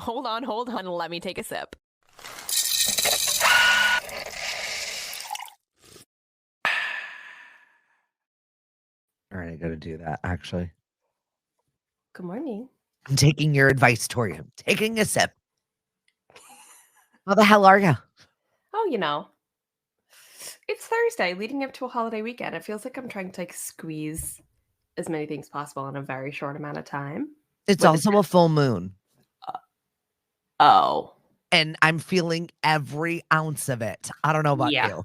Hold on. Let me take a sip. All right, I got to do that, actually. Good morning. I'm taking your advice, Tori. I'm taking a sip. How the hell are you? Oh, it's Thursday leading up to a holiday weekend. It feels like I'm trying to squeeze as many things possible in a very short amount of time. It's also a full moon. Oh. And I'm feeling every ounce of it. I don't know about you.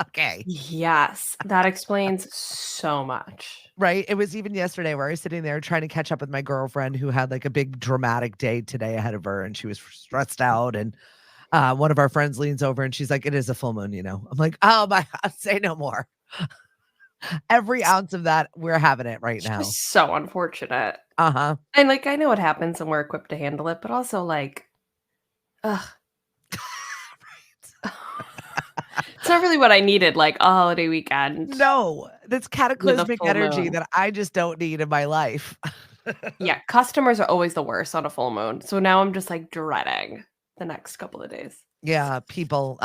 Okay. Yes, that explains so much. Right? It was even yesterday where I was sitting there trying to catch up with my girlfriend who had a big dramatic day today ahead of her, and she was stressed out. And one of our friends leans over and she's like, "It is a full moon, I'm like, "Oh my God, say no more." Every ounce of that, we're having it right now. It's so unfortunate. Uh-huh. And I know what happens and we're equipped to handle it, but also ugh. It's not really what I needed, a holiday weekend. No, that's cataclysmic energy that I just don't need in my life. Yeah, customers are always the worst on a full moon. So now I'm just dreading the next couple of days. Yeah, people,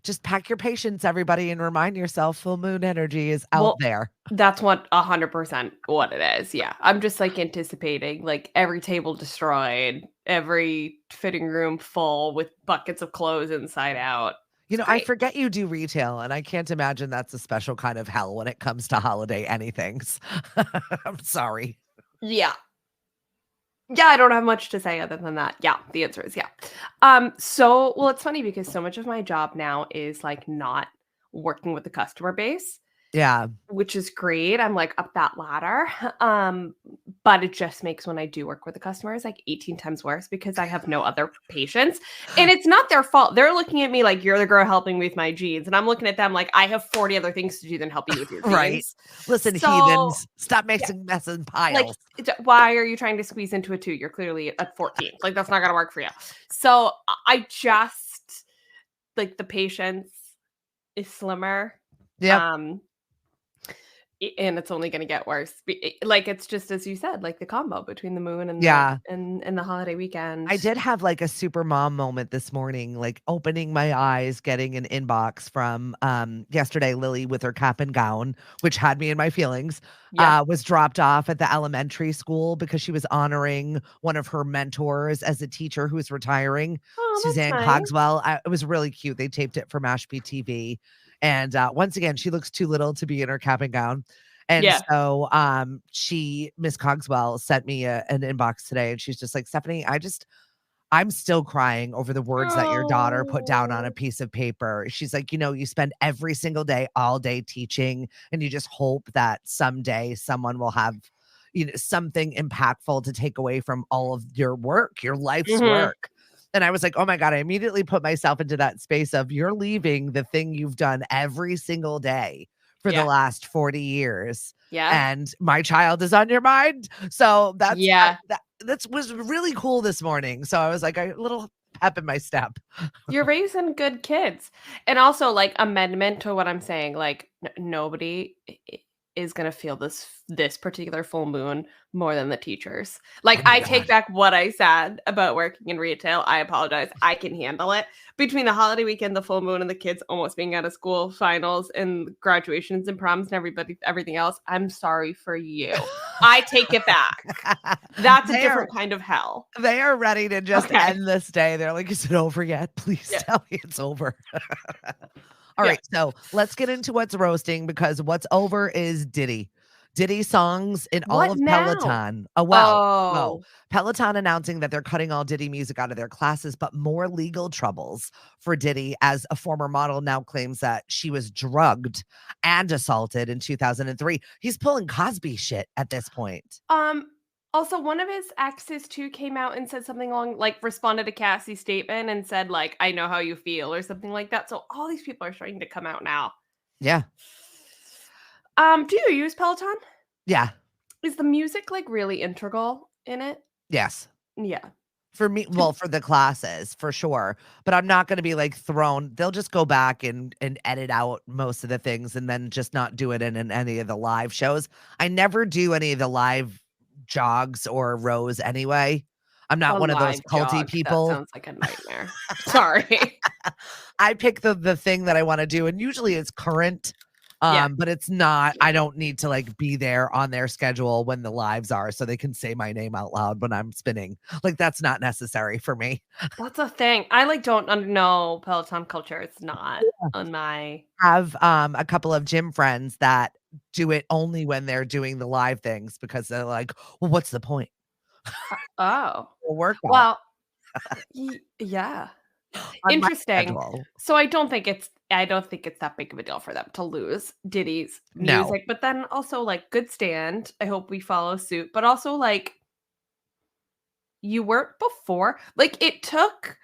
just pack your patience, everybody, and remind yourself full moon energy is out there. That's 100% what it is. Yeah. I'm just anticipating every table destroyed, every fitting room full with buckets of clothes inside out. I forget you do retail, and I can't imagine that's a special kind of hell when it comes to holiday anythings. I'm sorry. Yeah. Yeah, I don't have much to say other than that. Yeah, the answer is yeah. It's funny because so much of my job now is not working with the customer base. Yeah. Which is great. I'm up that ladder. But it just makes when I do work with the customers 18 times worse because I have no other patience. And it's not their fault. They're looking at me like you're the girl helping me with my jeans. And I'm looking at them like I have 40 other things to do than helping you with your jeans. Right. Listen, heathens, stop messing piles. Why are you trying to squeeze into a 2? You're clearly at 14. That's not gonna work for you. So I just the patience is slimmer. Yeah. And it's only going to get worse. It's just as you said, the combo between the moon and the holiday weekend. I did have a super mom moment this morning, opening my eyes, getting an inbox from yesterday. Lily with her cap and gown, which had me in my feelings, was dropped off at the elementary school because she was honoring one of her mentors as a teacher who's retiring, Suzanne Cogswell. It was really cute. They taped it for Mashpee TV. And once again, she looks too little to be in her cap and gown. And so Miss Cogswell sent me an inbox today, and she's just like, "Stephanie, I'm still crying over the words that your daughter put down on a piece of paper." She's like, you spend every single day, all day teaching, and you just hope that someday someone will have something impactful to take away from all of your work, your life's work. And I was like, oh my God, I immediately put myself into that space of you're leaving the thing you've done every single day for the last 40 years. Yeah. And my child is on your mind. So that was really cool this morning. So I was like, a little pep in my step. You're raising good kids. And also amendment to what I'm saying, nobody is going to feel this particular full moon more than the teachers. I take back what I said about working in retail. I apologize. I can handle it. Between the holiday weekend, the full moon, and the kids almost being out of school, finals and graduations and proms and everything else, I'm sorry for you. I take it back. That's a different kind of hell. They are ready to just end this day. They're like, is it over yet? Please tell me it's over. All right, so let's get into what's roasting because what's over is Diddy. Diddy songs in all of Peloton. Peloton announcing that they're cutting all Diddy music out of their classes, but more legal troubles for Diddy as a former model now claims that she was drugged and assaulted in 2003. He's pulling Cosby shit at this point. Also, one of his exes too came out and said something along responded to Cassie's statement and said I know how you feel or something like that. So all these people are starting to come out now. Yeah. Do you use Peloton? Yeah. Is the music really integral in it? Yes. Yeah. For me, for the classes, for sure. But I'm not going to be thrown. They'll just go back and edit out most of the things and then just not do it in any of the live shows. I never do any of the live jogs or rows anyway. I'm not A one of those live culty jog, people. that sounds like a nightmare. Sorry. I pick the thing that I want to do, and usually it's current. Yeah. But it's not, I don't need to like be there on their schedule when the lives are so they can say my name out loud when I'm spinning. Like that's not necessary for me. That's a thing. I like don't know Peloton culture. It's not on my Have a couple of gym friends that do it only when they're doing the live things because they're like, well, what's the point? Oh. A workout Well, yeah. on my Interesting. schedule. So I don't think it's that big of a deal for them to lose Diddy's No. music, but then also like good stand. I hope we follow suit, but also like you weren't before. Like it took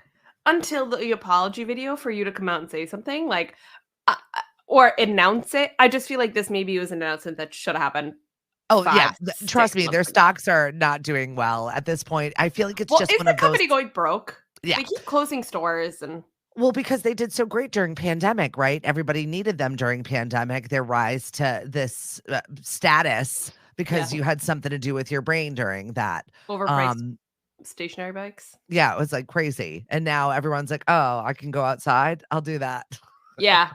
until the apology video for you to come out and say something like or announce it. I just feel like this maybe was an announcement that should have happened. Oh, 5, yeah. 6 Trust me, their months ago. stocks are not doing well at this point. I feel like it's Well, just is one the of those. company going broke? Yeah. They keep closing stores and Well, because they did so great during pandemic, right? Everybody needed them during pandemic. Their rise to this status because Yeah. you had something to do with your brain during that. overpriced stationary bikes. Yeah, it was like crazy. And now everyone's like, "Oh, I can go outside. I'll do that." Yeah.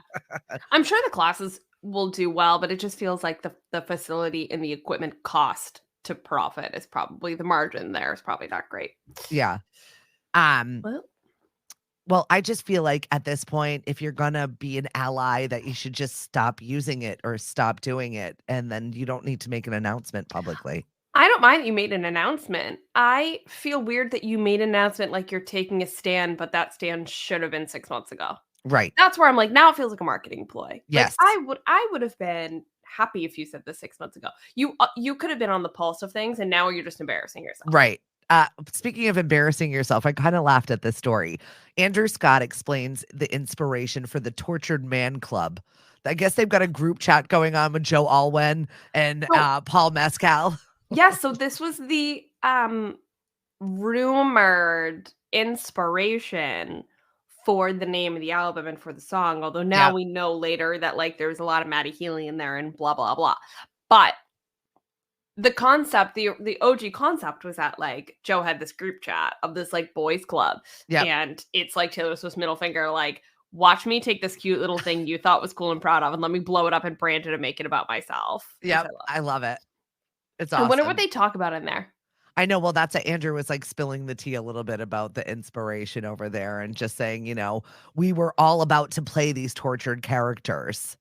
I'm sure the classes will do well, but it just feels like the facility and the equipment cost to profit is probably the margin there is probably not great. Yeah. Um, Well, well, I just feel like at this point, if you're gonna be an ally, that you should just stop using it or stop doing it, and then you don't need to make an announcement publicly. I don't mind that you made an announcement. I feel weird that you made an announcement like you're taking a stand, but that stand should have been 6 months ago. Right. That's where I'm like, now it feels like a marketing ploy. Yes. Like I would have been happy if you said this 6 months ago. You could have been on the pulse of things, and now you're just embarrassing yourself. Right. Speaking of embarrassing yourself, I kind of laughed at this story. Andrew Scott explains the inspiration for the Tortured Man Club. I guess they've got a group chat going on with Joe Alwyn and Paul Mescal. Yeah, so this was the rumored inspiration for the name of the album and for the song. Although now we know later that like there's a lot of Maddie Healy in there and blah blah blah. But the concept, the OG concept was that like Joe had this group chat of this like boys club. Yep. And it's like Taylor Swift's middle finger, like, watch me take this cute little thing you thought was cool and proud of and let me blow it up and brand it and make it about myself. Yeah, I love it. It's awesome. I wonder what they talk about in there. I know. Well, that's what Andrew was like spilling the tea a little bit about the inspiration over there and just saying, you know, we were all about to play these tortured characters.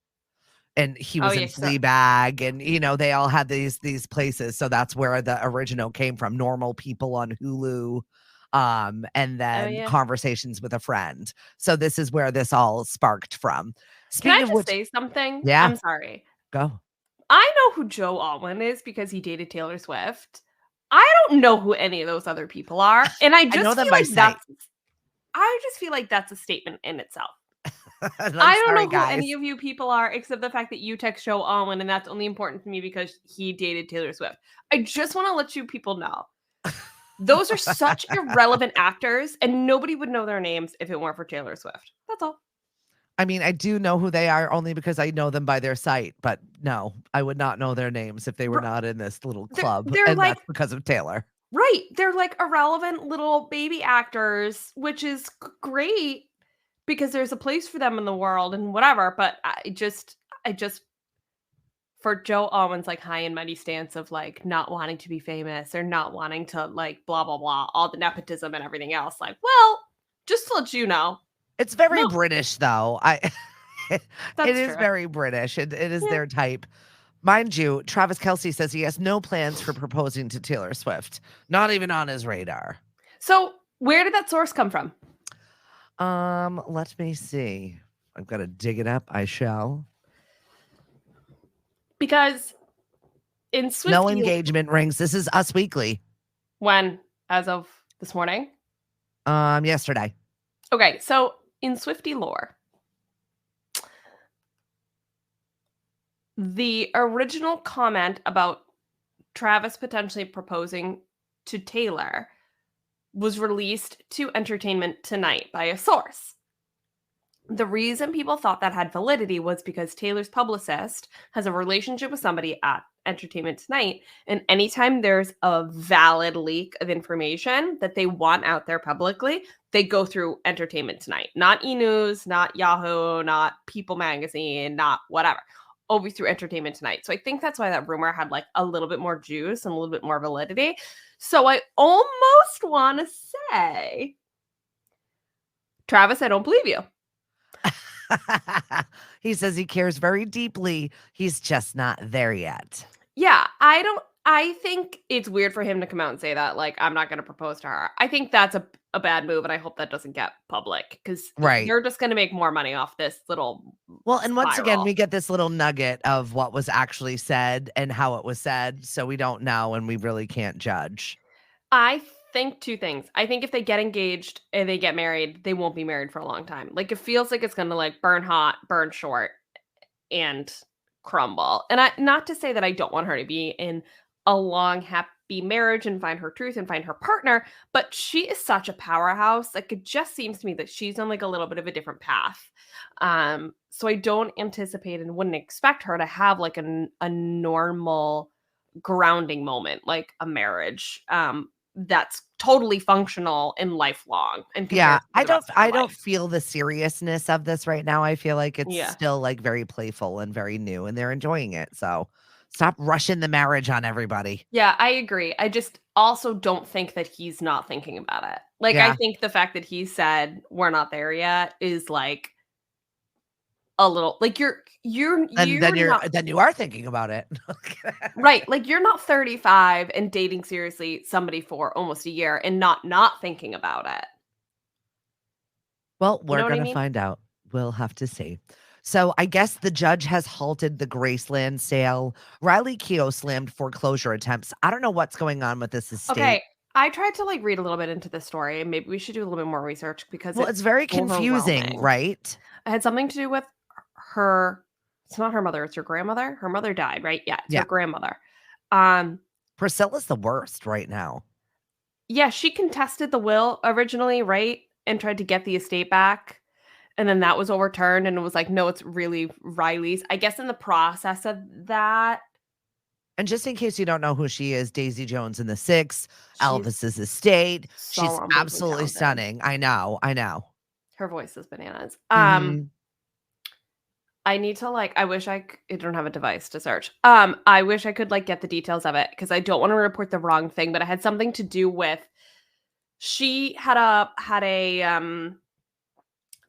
And he was in Fleabag, and you know they all had these places, so that's where the original came from. Normal People on Hulu, and then Conversations with a Friend. So this is where this all sparked from. Can I just say something? Yeah, I'm sorry. Go. I know who Joe Alwyn is because he dated Taylor Swift. I don't know who any of those other people are, and I just know them feel by like sight. I just feel like that's a statement in itself. I don't know who any of you people are, except the fact that you text Joe Alwyn, and that's only important to me because he dated Taylor Swift. I just want to let you people know. Those are such irrelevant actors, and nobody would know their names if it weren't for Taylor Swift. That's all. I mean, I do know who they are only because I know them by their site, but no, I would not know their names if they were not in this little club. They're and like, that's because of Taylor. Right. They're like irrelevant little baby actors, which is great. Because there's a place for them in the world and whatever, but I just for Joe Alwyn's like high and mighty stance of like not wanting to be famous or not wanting to like blah blah blah, all the nepotism and everything else. Like, well, just to let you know, it's very British though. It is true. very British. It is their type. Mind you, Travis Kelce says he has no plans for proposing to Taylor Swift, not even on his radar. So where did that source come from? Let me see. I've got to dig it up. I shall. Because in Swift, no engagement rings. This is Us Weekly. When? As of this morning? Yesterday. Okay, so in Swiftie lore, the original comment about Travis potentially proposing to Taylor was released to Entertainment Tonight by a source. The reason people thought that had validity was because Taylor's publicist has a relationship with somebody at Entertainment Tonight. And anytime there's a valid leak of information that they want out there publicly, they go through Entertainment Tonight. Not E-News, not Yahoo, not People Magazine, not whatever. Always through Entertainment Tonight. So I think that's why that rumor had like a little bit more juice and a little bit more validity. So I almost want to say, Travis, I don't believe you. He says he cares very deeply. He's just not there yet. Yeah, I think it's weird for him to come out and say that, like, I'm not going to propose to her. I think that's a bad move, and I hope that doesn't get public, because they're just going to make more money off this little and once again, spiral. we get this little nugget of what was actually said and how it was said, so we don't know, and we really can't judge. I think two things. I think if they get engaged and they get married, they won't be married for a long time. Like, it feels like it's going to, like, burn hot, burn short, and crumble. And not to say that I don't want her to be in a long, happy marriage and find her truth and find her partner, but she is such a powerhouse. Like, it just seems to me that she's on like a little bit of a different path. So I don't anticipate and wouldn't expect her to have like a normal grounding moment, like a marriage. That's totally functional and lifelong. And I don't feel the seriousness of this right now. I feel like it's still like very playful and very new, and they're enjoying it. So stop rushing the marriage on everybody. Yeah, I agree. I just also don't think that he's not thinking about it. Like, I think the fact that he said we're not there yet is like a little like you're then you are thinking about it. Right. Like, you're not 35 and dating seriously somebody for almost a year and not thinking about it. Well, we're going to find out. We'll have to see. So I guess the judge has halted the Graceland sale. Riley Keough slammed foreclosure attempts. I don't know what's going on with this estate. Okay. I tried to like read a little bit into this story, and maybe we should do a little bit more research, because it's very confusing, right? It had something to do with her. It's not her mother, it's her grandmother. Her mother died, right? Yeah, it's her grandmother. Priscilla's the worst right now. Yeah, she contested the will originally, right? And tried to get the estate back. And then that was overturned, and it was like, no, it's really Riley's. I guess in the process of that. And just in case you don't know who she is, Daisy Jones in the Six, Elvis's estate. She's absolutely stunning. I know. Her voice is bananas. Mm-hmm. I need to I don't have a device to search. I wish I could get the details of it, because I don't want to report the wrong thing, but it had something to do with she had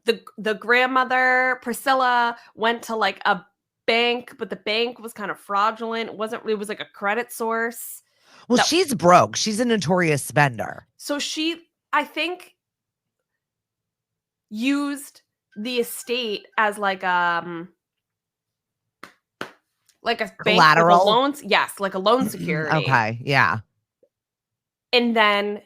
the grandmother, Priscilla, went to a bank, but the bank was kind of fraudulent. It was like a credit source. Well, she's broke. She's a notorious spender. So she, I think, used the estate as like a collateral bank loans. Yes, like a loan security. Okay, yeah. And then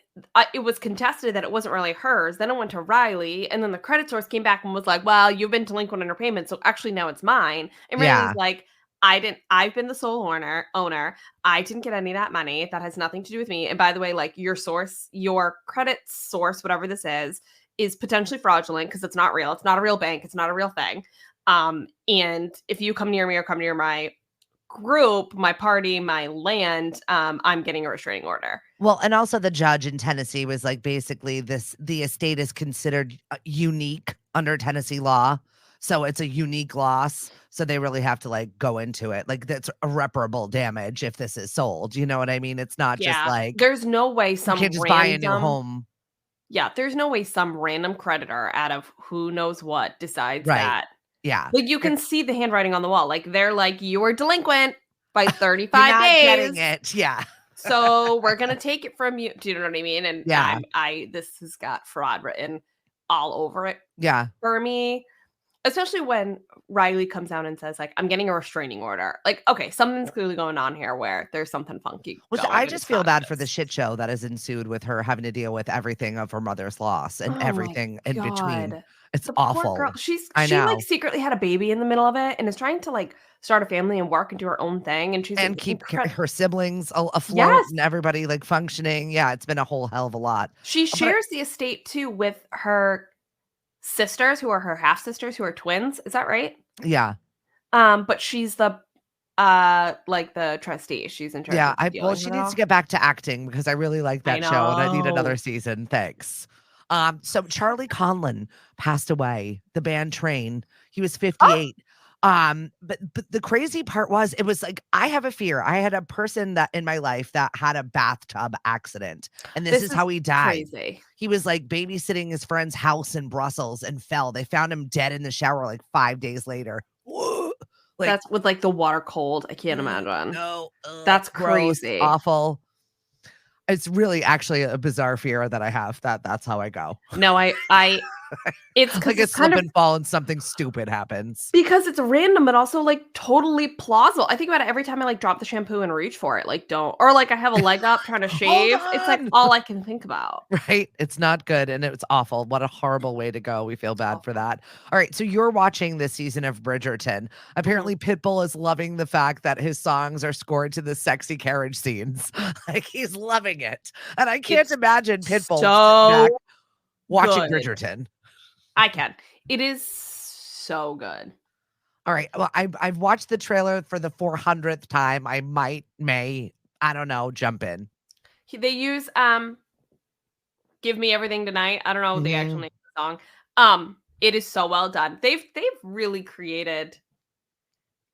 it was contested that it wasn't really hers. Then it went to Riley, and then the credit source came back and was like, "Well, you've been delinquent in your payments, so actually now it's mine." And Riley's like, I've been the sole owner. I didn't get any of that money. That has nothing to do with me. And by the way, your credit source, whatever this is potentially fraudulent, because it's not real. It's not a real bank. It's not a real thing. And if you come near me or come near my group, my party, my land, I'm getting a restraining order. Well, and also the judge in Tennessee was like, basically the estate is considered unique under Tennessee law. So it's a unique loss. So they really have to go into it. That's irreparable damage if this is sold. You know what I mean? It's not just there's no way you can't just buy a new home. Yeah, there's no way some random creditor out of who knows what decides that. Yeah. You can see the handwriting on the wall. They're like, you were delinquent by 35 You're not days. Getting it. Yeah. So we're going to take it from you. Do you know what I mean? And this has got fraud written all over it. Yeah. For me, especially when Riley comes out and says, I'm getting a restraining order. Okay, something's clearly going on here where there's something funky. I just feel bad for the shit show that has ensued with her having to deal with everything of her mother's loss and everything in between. It's awful. Girl. She secretly had a baby in the middle of it and is trying to start a family and work and do her own thing. And she's keep her siblings afloat and everybody functioning. Yeah, it's been a whole hell of a lot. She shares the estate too with her sisters, who are her half sisters, who are twins. Is that right? Yeah. But she's the Like the trustee. She's in charge Yeah, of dealing she with it needs all. to get back to acting because I really like I that show and I need know. another season. Thanks. So Charlie Conlon passed away, the band Train. He was Oh, 58. But the crazy part was it was like I have a fear. I had a person that in my life that had a bathtub accident, and this is how he died. crazy. He was like babysitting his friend's house in Brussels and fell. They found him dead in the shower like 5 days later. Like, That's with like the water cold. I can't imagine. no, That's gross, crazy. awful. It's really actually a bizarre fear that I have. That's how I go. No, it's Like a it's slip kind of and fall and something stupid happens. because it's random, but also like totally plausible. I think about it every time I like drop the shampoo and reach for it. Like don't or like I have a leg up trying to shave. It's like on. all I can think about. Right? It's not good and it's awful. What a horrible way to go. We feel bad for that. All right. So you're watching this season of Bridgerton. Apparently, Pitbull is loving the fact that his songs are scored to the sexy carriage scenes. Like he's loving it. And I can't imagine Pitbull so sitting back watching good. Bridgerton. I can. It is so good. All right. Well, I've watched the trailer for the 400th time. I I don't know, jump in. They use "Give Me Everything Tonight." I don't know the actual name of the song. It is so well done. They've really created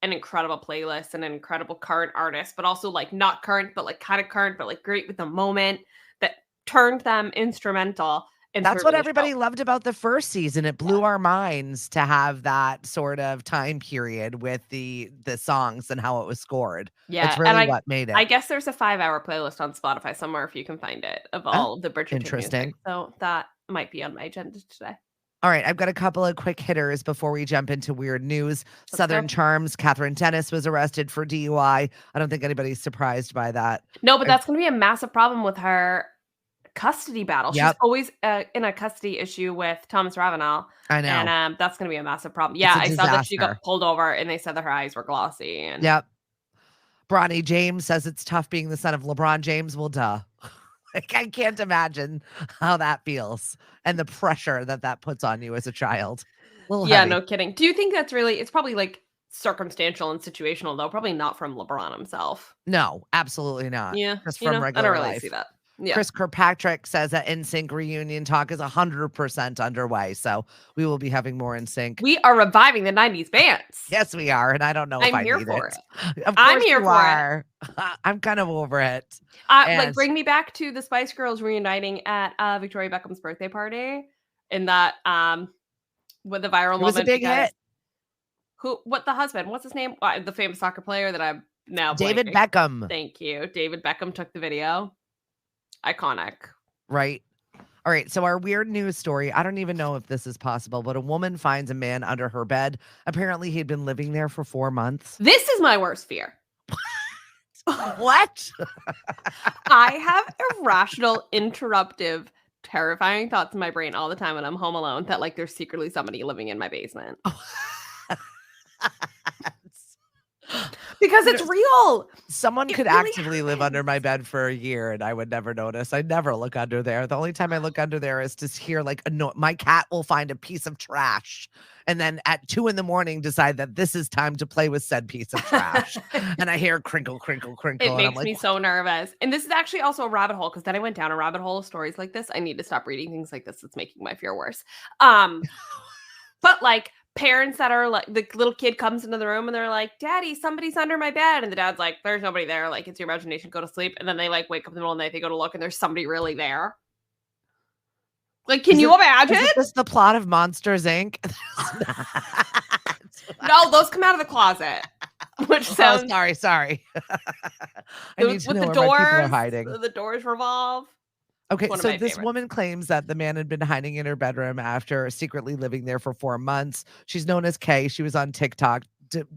an incredible playlist and an incredible current artist, but also like not current, but like kind of current, but like great with the moment that turned them instrumental. That's what everybody loved about the first season. It blew our minds to have that sort of time period with the songs and how it was scored. Yeah, it's really what made it. I guess there's a 5-hour playlist on Spotify somewhere if you can find it of all of the Bridgerton interesting music. So that might be on my agenda today. All right, I've got a couple of quick hitters before we jump into weird news. Southern Charms, Catherine Dennis was arrested for DUI. I don't think anybody's surprised by that. No, but that's going to be a massive problem with her custody battle. She's always in a custody issue with Thomas Ravenel. I know. And that's going to be a massive problem. Yeah, I saw that she got pulled over and they said that her eyes were glossy. And yep. Bronny James says it's tough being the son of LeBron James. Well, duh. Like, I can't imagine how that feels and the pressure that puts on you as a child. Yeah, no kidding. Do you think that's really, it's probably like circumstantial and situational though, probably not from LeBron himself. No, absolutely not. Yeah. Just from regular I don't really life. see that. Yeah. Chris Kirkpatrick says that NSYNC reunion talk is 100% underway. So we will be having more NSYNC. We are reviving the 90s bands. Yes, we are. And I don't know if I'm here for it. Of course I'm here for it. I'm kind of over it. Like bring me back to the Spice Girls reuniting at Victoria Beckham's birthday party. In that with the viral moment. It was a big hit. What the husband? What's his name? The famous soccer player that I'm now David blanking. Beckham. Thank you. David Beckham took the video. Iconic. Right. All right. So our weird news story, I don't even know if this is possible, but a woman finds a man under her bed. Apparently he'd been living there for 4 months. This is my worst fear. What? I have irrational, interruptive, terrifying thoughts in my brain all the time when I'm home alone that like there's secretly somebody living in my basement. Because it's real. Someone could really actively live under my bed for a year and I would never notice. I never look under there. The only time I look under there is to hear like my cat will find a piece of trash and then at 2 a.m. decide that this is time to play with said piece of trash. And I hear crinkle, crinkle, crinkle. It makes me so nervous. And this is actually also a rabbit hole because then I went down a rabbit hole of stories like this. I need to stop reading things like this. It's making my fear worse. But like parents that are like, the little kid comes into the room and they're like, Daddy, somebody's under my bed. And the dad's like, there's nobody there. Like, it's your imagination. Go to sleep. And then they like wake up in the middle of the night. They go to look and there's somebody really there. Like, can you imagine? Is this the plot of Monsters, Inc.? No, those come out of the closet. Which sounds... Oh, sorry. I need to know with the where my people doors, are hiding. The doors revolve. Okay, so this woman claims that the man had been hiding in her bedroom after secretly living there for 4 months. She's known as Kay. She was on TikTok,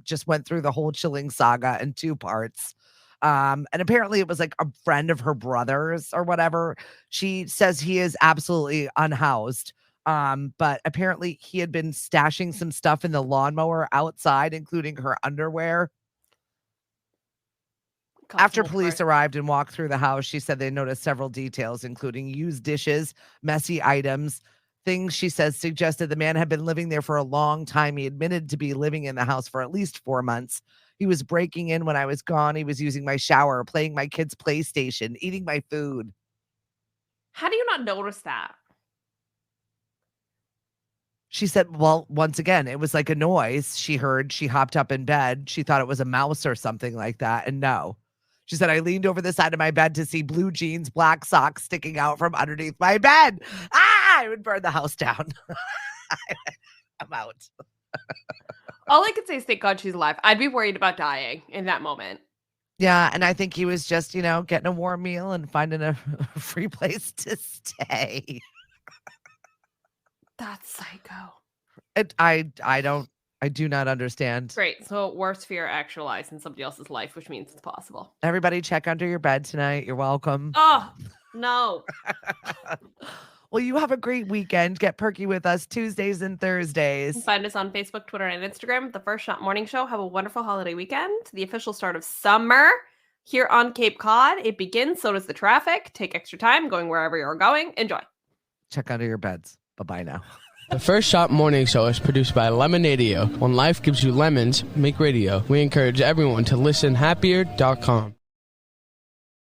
just went through the whole chilling saga in 2 parts. And apparently it was like a friend of her brother's or whatever. She says he is absolutely unhoused. But apparently he had been stashing some stuff in the lawnmower outside, including her underwear. After police arrived and walked through the house, she said they noticed several details, including used dishes, messy items, things she says suggested the man had been living there for a long time. He admitted to be living in the house for at least 4 months. He was breaking in when I was gone. He was using my shower, playing my kid's PlayStation, eating my food. How do you not notice that? She said, well, once again, it was like a noise she heard. She hopped up in bed. She thought it was a mouse or something like that. And no. She said, I leaned over the side of my bed to see blue jeans, black socks sticking out from underneath my bed. I would burn the house down. I'm out. All I could say is thank God she's alive. I'd be worried about dying in that moment. Yeah, and I think he was just, getting a warm meal and finding a free place to stay. That's psycho. I do not understand. Great. So worst fear actualized in somebody else's life, which means it's possible. Everybody check under your bed tonight. You're welcome. Oh, no. Well, you have a great weekend. Get perky with us Tuesdays and Thursdays. Find us on Facebook, Twitter, and Instagram. The First Shot Morning Show. Have a wonderful holiday weekend. The official start of summer here on Cape Cod. It begins. So does the traffic. Take extra time going wherever you're going. Enjoy. Check under your beds. Bye-bye now. The First Shot Morning Show is produced by Lemonadio. When life gives you lemons, make radio. We encourage everyone to listen happier.com.